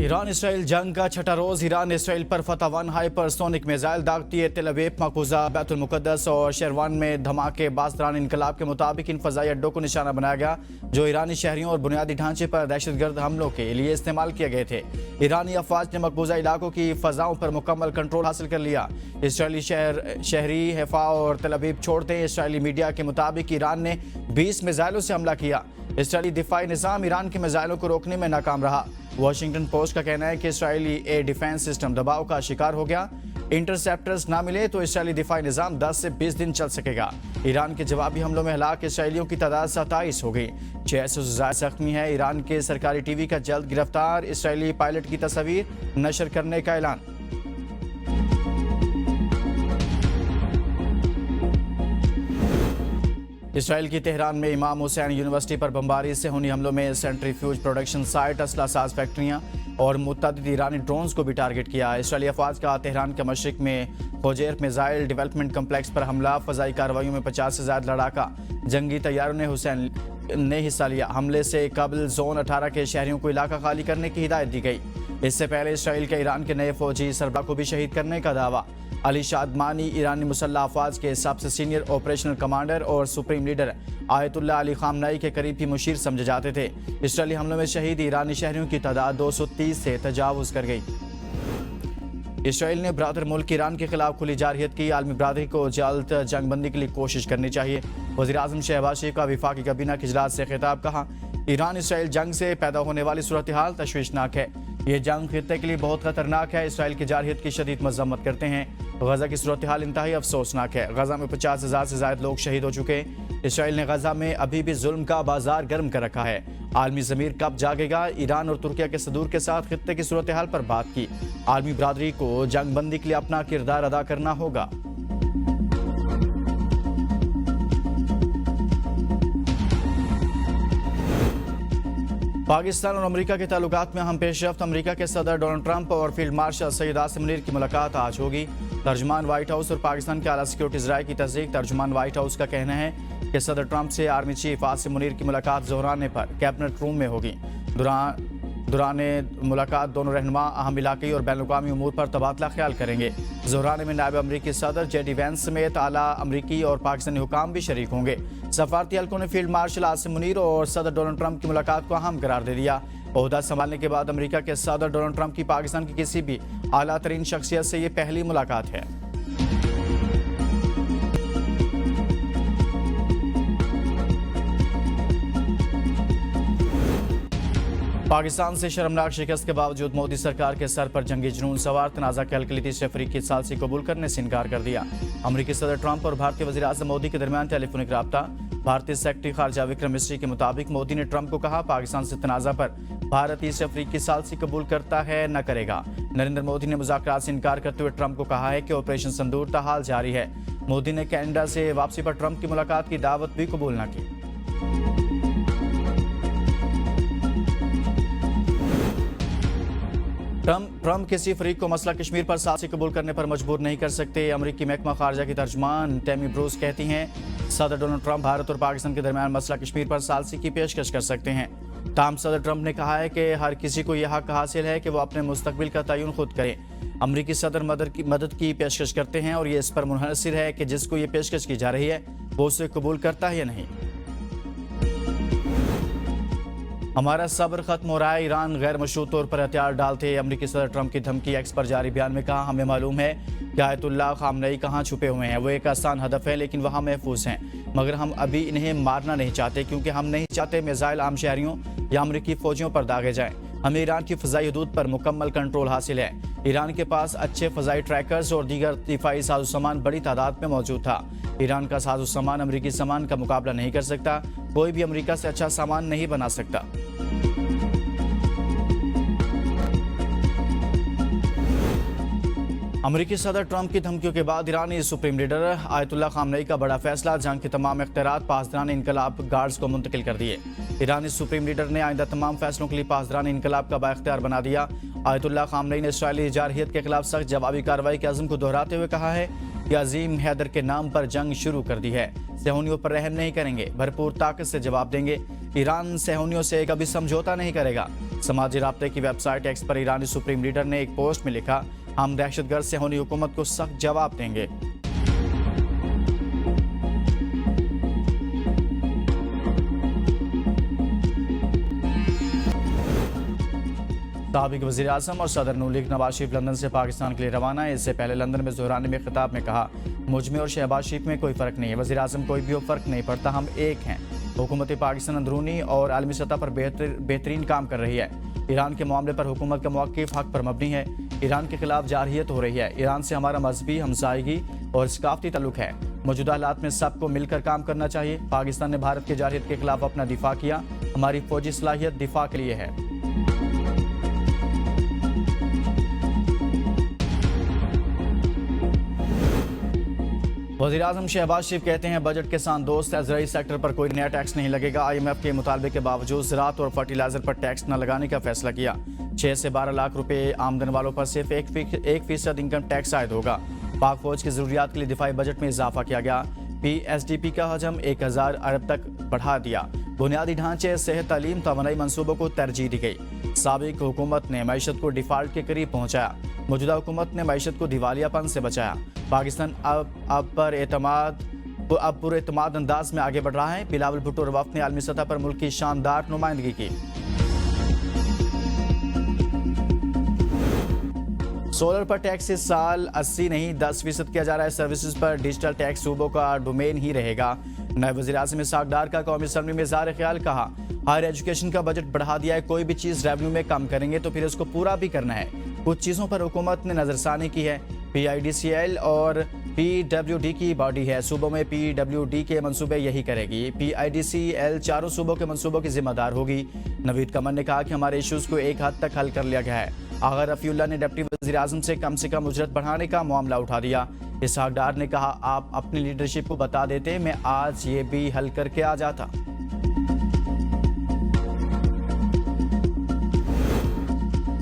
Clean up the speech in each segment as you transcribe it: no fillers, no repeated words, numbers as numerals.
ایران اسرائیل جنگ کا چھٹا روز ایران نے اسرائیل پر فتح 1 ہائپرسونک میزائل داغتی ہے۔ تل ابیب، مقبوضہ بیت المقدس اور شیروان میں دھماکے باز دوران انقلاب کے مطابق ان فضائی اڈوں کو نشانہ بنایا گیا جو ایرانی شہریوں اور بنیادی ڈھانچے پر دہشت گرد حملوں کے لیے استعمال کیے گئے تھے۔ ایرانی افواج نے مقبوضہ علاقوں کی فضاؤں پر مکمل کنٹرول حاصل کر لیا۔ اسرائیلی شہری حیفا اور تل ابیب چھوڑتے ہیں۔ اسرائیلی میڈیا کے مطابق ایران نے 20 میزائلوں سے حملہ کیا۔ اسرائیلی دفاعی نظام ایران کے میزائلوں کو روکنے میں ناکام رہا۔ واشنگٹن پوسٹ کا کہنا ہے کہ اسرائیلی ایئر ڈیفنس سسٹم دباؤ کا شکار ہو گیا۔ انٹرسیپٹرز نہ ملے تو اسرائیلی دفاعی نظام 10 سے 20 دن چل سکے گا۔ ایران کے جوابی حملوں میں ہلاک اسرائیلیوں کی تعداد 27 ہو گئی، 600 سے زائد زخمی ہے۔ ایران کے سرکاری ٹی وی کا جلد گرفتار اسرائیلی پائلٹ کی تصاویر نشر کرنے کا اعلان۔ اسرائیل کی تہران میں امام حسین یونیورسٹی پر بمباری سے ہونی حملوں میں سینٹریفیوج پروڈکشن سائٹ، اسلحہ ساز فیکٹریاں اور متعدد ایرانی ڈرونز کو بھی ٹارگٹ کیا۔ اسرائیلی افواج کا تہران کے مشرق میں خوجیر میزائل ڈیولپمنٹ کمپلیکس پر حملہ، فضائی کارروائیوں میں 50 سے زائد لڑاکا جنگی طیاروں نے حصہ لیا۔ حملے سے قبل زون 18 کے شہریوں کو علاقہ خالی کرنے کی ہدایت دی گئی۔ اس سے پہلے اسرائیل کے ایران کے نئے فوجی سربراہ کو بھی شہید کرنے کا دعویٰ۔ علی شادمانی ایرانی مسلح افواج کے سب سے سینئر آپریشنل کمانڈر اور سپریم لیڈر آیت اللہ علی خامنائی کے قریبی مشیر سمجھے جاتے تھے۔ اسرائیلی حملوں میں شہید ایرانی شہریوں کی تعداد 230 سے تجاوز کر گئی۔ اسرائیل نے برادر ملک ایران کے خلاف کھلی جارحیت کی۔ عالمی برادری کو جلد جنگ بندی کے لیے کوشش کرنی چاہیے۔ وزیر اعظم شہباز شریف کا وفاقی کابینہ کے اجلاس سے خطاب، کہا ایران اسرائیل جنگ سے پیدا ہونے والی صورتحال تشویشناک ہے۔ یہ جنگ خطے کے لیے بہت خطرناک ہے۔ اسرائیل کی جارحیت کی شدید مذمت کرتے ہیں۔ غزہ کی صورتحال انتہائی افسوسناک ہے۔ غزہ میں 50,000 سے زائد لوگ شہید ہو چکے ہیں۔ اسرائیل نے غزہ میں ابھی بھی ظلم کا بازار گرم کر رکھا ہے۔ عالمی ضمیر کب جاگے گا؟ ایران اور ترکیہ کے صدور کے ساتھ خطے کی صورتحال پر بات کی۔ عالمی برادری کو جنگ بندی کے لیے اپنا کردار ادا کرنا ہوگا۔ پاکستان اور امریکہ کے تعلقات میں اہم پیش رفت۔ امریکہ کے صدر ڈونلڈ ٹرمپ اور فیلڈ مارشل سید عاصم منیر کی ملاقات آج ہوگی۔ ترجمان وائٹ ہاؤس اور پاکستان کے اعلیٰ سیکورٹی ذرائع کی تصدیق۔ ترجمان وائٹ ہاؤس کا کہنا ہے کہ صدر ٹرمپ سے آرمی چیف عاصم منیر کی ملاقات ظہرانے پر کیبنٹ روم میں ہوگی۔ دوران ملاقات دونوں رہنما اہم علاقائی اور بین الاقوامی امور پر تبادلہ خیال کریں گے۔ ظہرانے میں نائب امریکی صدر جے ڈی وینس سمیت اعلیٰ امریکی اور پاکستانی حکام بھی شریک ہوں گے۔ سفارتی حلقوں نے فیلڈ مارشل عاصم منیر اور صدر ڈونلڈ ٹرمپ کی ملاقات کو اہم قرار دے دیا۔ عہدہ سنبھالنے کے بعد امریکہ کے صدر ڈونلڈ ٹرمپ کی پاکستان کی کسی بھی اعلیٰ ترین شخصیت سے یہ پہلی ملاقات ہے۔ پاکستان سے شرمناک شکست کے باوجود مودی سرکار کے سر پر جنگی جنون سوار، تنازع کے حل کے لیے تیسرے فریق کی ثالثی قبول کرنے سے انکار کر دیا۔ امریکی صدر ٹرمپ اور بھارتی وزیر اعظم مودی کے درمیان ٹیلی فونک رابطہ۔ بھارتی سیکرٹری خارجہ وکرم مسری کے مطابق مودی نے ٹرمپ کو کہا پاکستان سے تنازع پر بھارت تیسرے فریق کی ثالثی قبول کرتا ہے نہ کرے گا۔ نریندر مودی نے مذاکرات سے انکار کرتے ہوئے ٹرمپ کو کہا ہے کہ آپریشن سندور تاحال جاری ہے۔ مودی نے کینیڈا سے واپسی پر ٹرمپ کی ملاقات کی دعوت بھی قبول نہ کی۔ ٹرمپ کسی فریق کو مسئلہ کشمیر پر ثالثی قبول کرنے پر مجبور نہیں کر سکتے۔ امریکی محکمہ خارجہ کی ترجمان ٹیمی بروس کہتی ہیں صدر ڈونلڈ ٹرمپ بھارت اور پاکستان کے درمیان مسئلہ کشمیر پر ثالثی کی پیشکش کر سکتے ہیں۔ تاہم صدر ٹرمپ نے کہا ہے کہ ہر کسی کو یہ حق حاصل ہے کہ وہ اپنے مستقبل کا تعین خود کرے۔ امریکی صدر مدد کی پیشکش کرتے ہیں اور یہ اس پر منحصر ہے کہ جس کو یہ پیشکش کی جا رہی ہے وہ اسے قبول کرتا ہے یا نہیں۔ ہمارا صبر ختم ہو رہا ہے، ایران غیر مشروط طور پر ہتھیار ڈالتے۔ امریکی صدر ٹرمپ کی دھمکی۔ ایکس پر جاری بیان میں کہا ہمیں معلوم ہے کہ آیت اللہ خامنئی کہاں چھپے ہوئے ہیں۔ وہ ایک آسان ہدف ہے لیکن وہاں محفوظ ہیں، مگر ہم ابھی انہیں مارنا نہیں چاہتے کیونکہ ہم نہیں چاہتے میزائل عام شہریوں یا امریکی فوجیوں پر داغے جائیں۔ ہمیں ایران کی فضائی حدود پر مکمل کنٹرول حاصل ہے۔ ایران کے پاس اچھے فضائی ٹریکرز اور دیگر دفاعی سازوسامان بڑی تعداد میں موجود تھا۔ ایران کا سازوسامان امریکی سامان کا مقابلہ نہیں کر سکتا۔ کوئی بھی امریکہ سے اچھا سامان نہیں بنا سکتا۔ امریکی صدر ٹرمپ کی دھمکیوں کے بعد ایرانی سپریم لیڈر آیت اللہ خامنئی کا بڑا فیصلہ، جنگ کے تمام اختیارات پاسداران انقلاب گارڈز کو منتقل کر دیے۔ ایرانی سپریم لیڈر نے آئندہ تمام فیصلوں کے لیے پاسداران انقلاب کا بااختیار بنا دیا۔ آیت اللہ خامنئی نے اسرائیلی جارحیت کے خلاف سخت جوابی کارروائی کے عزم کو دہراتے ہوئے کہا ہے कि अजीम हैदर के नाम पर जंग शुरू कर दी है। सेहूनियों पर रहम नहीं करेंगे, भरपूर ताकत से जवाब देंगे। ईरान सेहूनियों से कभी समझौता नहीं करेगा। समाजी राब्ते की वेबसाइट एक्स पर ईरानी सुप्रीम लीडर ने एक पोस्ट में लिखा, हम दहशतगर्द सेहूनी हुकूमत को सख्त जवाब देंगे। साबिक वज़ीर आज़म और सदर नून लीग नवाज शरीफ लंदन से पाकिस्तान के लिए रवाना है। इससे पहले लंदन में ज़ुहरानी में खिताब में कहा, मुझ में और शहबाज शरीफ में कोई फ़र्क नहीं है, वज़ीर आज़म कोई भी हो, फ़र्क नहीं पड़ता, हम एक हैं। हुकूमत पाकिस्तान अंदरूनी और आलमी सतह पर बेहतरीन काम कर रही है। ईरान के मामले पर हुकूमत का मौक़िफ़ हक़ पर मबनी है। ईरान के खिलाफ जारहियत हो रही है। ईरान से हमारा मजहबी हमसायगी और सकाफ़ती ताल्लुक़ है। मौजूदा हालात में सबको मिलकर काम करना चाहिए। पाकिस्तान ने भारत की जारहियत के खिलाफ अपना दिफा किया, हमारी फ़ौजी सलाहियत दिफा के लिए है। वज़ीर-ए-आज़म शहबाज शरीफ कहते हैं, बजट किसान दोस्त है, ज़राई सेक्टर पर कोई नया टैक्स नहीं लगेगा। IMF के मुतालबे के बावजूद ज़राअत और फर्टिलाइज़र पर टैक्स न लगाने का फैसला किया। 6 से 12 लाख रुपए आमदन वालों पर सिर्फ 1% इनकम टैक्स आयद होगा। पाक फौज की ज़रूरियात के लिए दिफाई बजट में इजाफा किया गया। PSDP का हजम 1000 अरब तक बढ़ा दिया। बुनियादी ढांचे, सेहत, तालीम, तवानाई मंसूबों को तरजीह दी गई। साबिक हुकूमत ने मईशत को डिफ़ाल्ट के करीब पहुँचाया। मौजूदा हुकूमत ने मईशत को दिवालियापन से बचाया। पाकिस्तान अब पुरएतमाद अंदाज में आगे बढ़ रहा है। बिलावल भुट्टो और वफ़द ने आलमी सतह पर मुल्क की शानदार नुमाइंदगी की। सोलर पर टैक्स इस साल 80 नहीं 10% किया जा रहा है। सर्विसेज पर डिजिटल टैक्स सूबों का डोमेन ही रहेगा। नए वज़ीर-ए-आज़म इसहाक डार का कौमी असम्बली में इज़हार ख्याल, कहा, हायर एजुकेशन का बजट बढ़ा दिया है। कोई भी चीज़ रेवेन्यू में कम करेंगे तो फिर इसको पूरा भी करना है। कुछ चीज़ों पर हुकूमत ने नज़रसानी की है। PIDCL और PWD की बॉडी है। सूबों में PWD के मंसूबे यही करेगी। PIDCL चारों सूबों के मंसूबों की जिम्मेदार होगी। नवीद कमर ने कहा कि हमारे इश्यूज़ को एक हद तक हल कर लिया गया है। आगा रफ़ीउल्लाह ने डिप्टी वज़ीर-ए-आज़म से कम उजरत बढ़ाने का मामला उठा दिया। इसहाक डार ने कहा, आप अपनी लीडरशिप को बता देते, मैं आज ये भी हल करके आ जाता।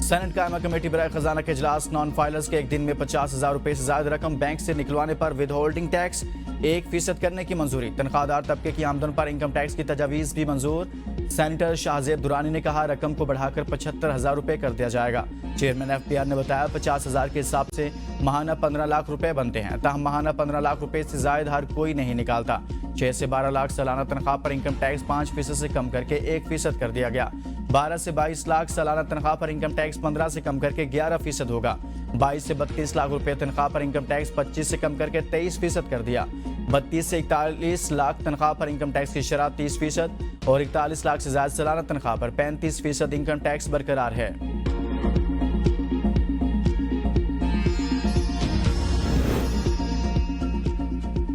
सेनेट कायमा कमेटी बराए खजाना के इजलास, नॉन फाइलर्स के एक दिन में 50,000 रुपए से ज्यादा रकम बैंक से निकलवाने पर विद होल्डिंग टैक्स 1% करने की मंजूरी। तनख्वाहदार तबके की आमदन पर इनकम टैक्स की तजावीज़ भी मंजूर। सेनेटर शाहजेब दुरानी ने कहा, रकम को बढ़ाकर 75,000 रुपए कर दिया जाएगा। चेयरमैन FPR ने बताया, 50,000 के हिसाब से माहाना 15 लाख रुपए बनते हैं। ताहम माहाना 15 लाख रुपए से जायद हर कोई नहीं निकालता। 6 से 12 लाख सालाना तनख्वाह पर इनकम टैक्स 5% से कम करके 1% कर दिया गया। 12 से 22 लाख सालाना तनख्वाह पर इनकम टैक्स 15 से कम करके 11% होगा। 22 से 32 लाख रुपए तनख्वाह पर इनकम टैक्स 25 से कम करके 23% कर दिया। 32 से 41 लाख तनख्वाह पर इनकम टैक्स की शरह 30% और 41 लाख से ज्यादा सालाना तनख्वाह पर 35% इनकम टैक्स बरकरार है।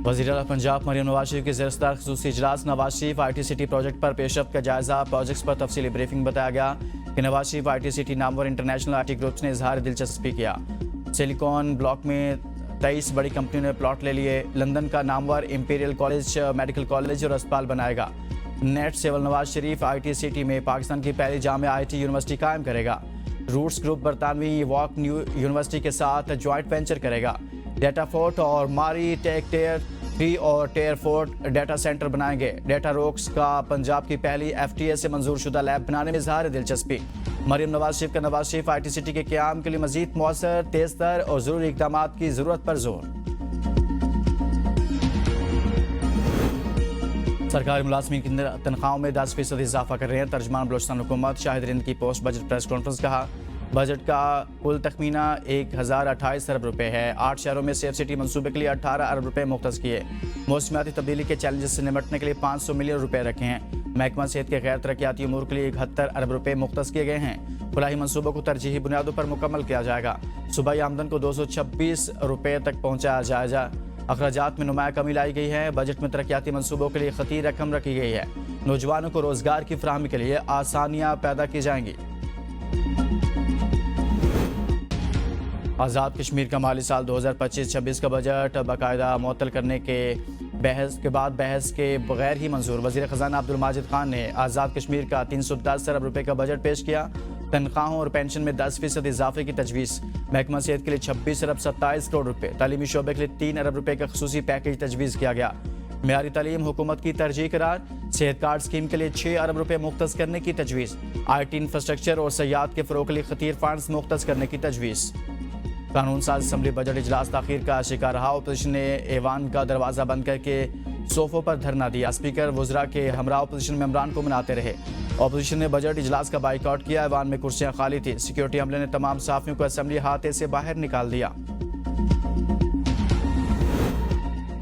वज़ीर-ए-आला पंजाब मरियम नवाज शरीफ के ज़ेर-सदारत ख़ुसूसी इजलास। Nawaz Sharif IT city project पर पेशरफ्त का जायजा। प्रोजेक्ट्स पर तफसीली ब्रीफिंग बताया गया कि Nawaz Sharif IT city Namvar international IT groups ने इजहार दिलचस्पी किया। सिलिकॉन ब्लॉक में 23 बड़ी कंपनियों ने प्लॉट ले लिए। लंदन का नामवर इंपीरियल कॉलेज मेडिकल कॉलेज और अस्पताल बनाएगा। नेट सेवल नवाज शरीफ IT सिटी में पाकिस्तान की पहली जामिया IT यूनिवर्सिटी कायम करेगा। रूट्स ग्रुप बरतानवी वॉक न्यू यूनिवर्सिटी के साथ ज्वाइंट वेंचर करेगा। डेटा फोर्ट और मारी टेक टेयर 3 और टेयर 4 डेटा सेंटर बनाएंगे। डेटा रोक्स का पंजाब की पहली FTA से मंजूर शुदा लैब बनाने में इजहार दिलचस्पी। मरियम नवाज शरीफ का नवाज शरीफ IT सिटी के क़याम के लिए मजीद मौसर, तेज़तर और ज़रूरी इक़दाम की ज़रूरत पर जोर। सरकारी मुलाजमीन की तनख्वाहों में 10% इजाफा कर रहे हैं। तर्जमान बलोचिस्तान हुकूमत शाहिद रिंद की पोस्ट बजट प्रेस कॉन्फ्रेंस। कहा, बजट का कुल तखमीना 1028 अरब रुपए है। 8 शहरों में सेफ सिटी मंसूबे के लिए 18 अरब रुपए मुख्तस किए। मौसमियाती तब्दीली के चैलेंजेस से निपटने के लिए 500 मिलियन रुपए रखे हैं। महकमा सेहत के गैर तरक्याती उमूर के लिए 71 अरब रुपए मुख्तस किए गए हैं। फलाही मंसूबों को तरजीही बुनियादों पर मुकम्मल किया जाएगा। सूबाई आमदन को 226 रुपए तक पहुँचाया जाएगा। अखराजात में नुमाया कमी लाई गई है। बजट में तरक्याती मंसूबों के लिए खती रकम रखी गई है। नौजवानों को रोजगार की फराहमी के लिए आसानियाँ पैदा की जाएंगी। आज़ाद कश्मीर का माली साल 2025-26 का बजट बाकायदा मुअत्तल करने के बाद बहस के बगैर ही मंजूर। वज़ीर ख़ज़ाना अब्दुल माजिद खान ने आज़ाद कश्मीर का 310 अरब रुपए का बजट पेश किया। तनख्वाहों और पेंशन में 10% इजाफे की तजवीज़। महकमा सेहत के लिए 26 अरब 27 करोड़ रुपए। तालीमी शोबे के लिए 3 अरब रुपए का खसूसी पैकेज तजवीज़ किया गया। मेयारी तालीम हुकूमत की तरजीह करार। सेहत कार्ड स्कीम के लिए 6 अरब रुपए मुख्तस करने की तजवीज़। IT इंफ्रास्ट्रक्चर और सयाहत के फ़रोग़ के लिए खतीर फंड्स मुख्तस करने की तजवीज़। कानून साज असम्बली बजट इजलास ताख़ीर का शिकार रहा। अपोजिशन ने ऐवान का दरवाज़ा बंद करके सोफों पर धरना दिया। स्पीकर वज़रा के हमरा अपोजिशन मेंबरान को मनाते रहे। अपोजिशन ने बजट इजलास का बाइकआउट किया। ऐवान में कुर्सियां खाली थी। सिक्योरिटी हमले ने तमाम सहाफ़ियों को असम्बली अहाते से बाहर निकाल दिया।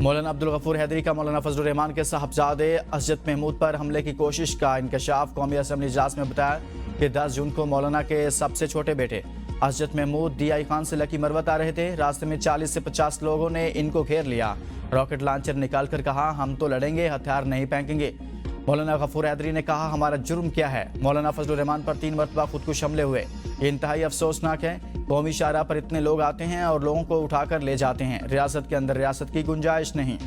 मौलाना अब्दुल गफूर हैदरी का मौलाना फजलुर रहमान के साहबजादे असजद महमूद पर हमले की कोशिश का इंकशाफ। कौमी असम्बली इजलास में बताया कि 10 जून को मौलाना के सबसे छोटे बेटे असजद महमूद DI खान से लकी मरवत आ रहे थे। रास्ते में 40 से 50 लोगों ने इनको घेर लिया। रॉकेट लॉन्चर निकालकर कहा, हम तो लड़ेंगे, हथियार नहीं फेंकेंगे। मौलाना गफूर हैदरी ने कहा, हमारा जुर्म क्या है। मौलाना फजलुर रहमान पर 3 मरतबा खुदकुश हमले हुए। ये इंतहाई अफसोसनाक है। कौमी शाहराह पर इतने लोग आते हैं और लोगों को उठाकर ले जाते हैं। रियासत के अंदर रियासत की गुंजाइश नहीं।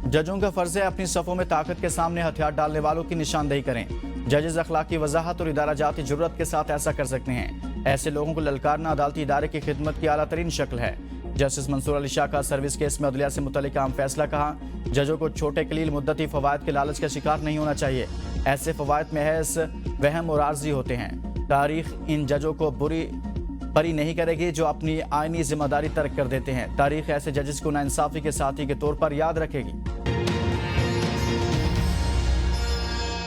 जजों का फर्ज है अपनी सफ़ों में ताकत के सामने हथियार डालने वालों की निशानदेही करें। जजेस अखलाकी वजाहत और इदारा जाती जुर्रत के साथ ऐसा कर सकते हैं। ऐसे लोगों को ललकारना अदालती इदारे की खिदमत की आला तरीन शक्ल है। जस्टिस मंसूर अली शाह का सर्विस केस में अदलिया से मुतल्लिक अहम फैसला। कहा, जजों को छोटे कलील मुद्दती फवायद के लालच का शिकार नहीं होना चाहिए। ऐसे फवायद महज वहम और आर्जी होते हैं। तारीख इन जजों को बरी नहीं करेगी जो अपनी आईनी जिम्मेदारी तर्क कर देते हैं। तारीख ऐसे जजेस को नाइंसाफी के साथी के तौर पर याद रखेगी।